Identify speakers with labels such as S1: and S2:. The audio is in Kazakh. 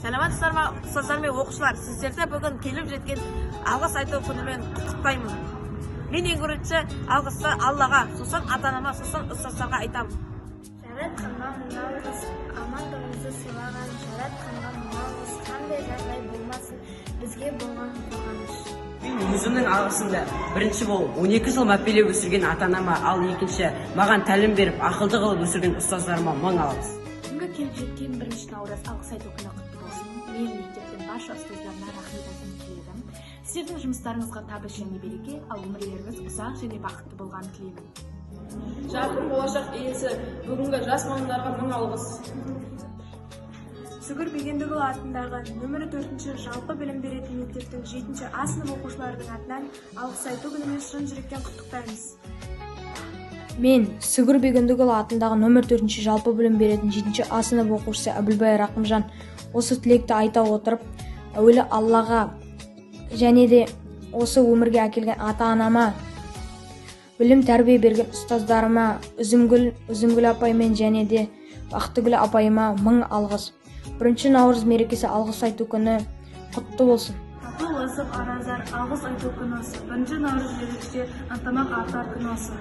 S1: Саламатсыздар ма, ұстаздар мен оқушылар, сіздерді бүгін келіп жеткен алғыс айту күнімен құттықтаймын. Мен ең бірінші алғысты Аллаға, сосын ата-анама, сосын ұстаздарға айтамын.
S2: Жаратқаннан наурыз, амандығымызды сыйлаған, жаратқаннан наурыз, қандай жағдай болмасын, бізге болған қорғаныш.
S3: Мен өзімнің алғысымды бірінші болып 12 жыл мәпелеп өсірген ата-анама, ал екінші маған тәлім беріп, ақылды қылып өсірген ұстаздарыма мың алғыс.
S4: Бүгінгі келіп жеткен бірінші наурыз алғыс айту күні құтты болсын. Мен мектептің барша ұстаздарына рахмет айтқым келеді. Сіздердің жұмыстарыңызға табыс және береке, ал өмірлеріңіз ұзақ және бақытты болғанын тілеймін.
S5: Жарқын болашақ иесі бүгінгі жас мамандарға мың алғыс.
S6: Сүгір Бегендіұлы атындағы нөмірі 4-ші жалпы білім беретін мектептің 7-ші А сынып оқушылардың атынан алғыс айту күнімен шын жүректен құттықтаймыз.
S7: Мен Сүгір Бегендіұлы атындағы нөмір 4-ші жалпы білім беретін 7-ші А сынып оқушысы Әбілбай Рақымжан осы тілекті айта отырып, әуелі Аллаға және де осы өмірге әкелген ата-анама, білім тәрбие берген ұстаздарыма, Үзімгүл апаймен және де Бақтыгүл апайыма мың алғыс. 1 наурыз мерекесі алғыс айту күні құтты болсын.
S6: Тату озып аразар алғыс айту күні осы. 1 наурыз ерекше ынтымақ артар күні осы.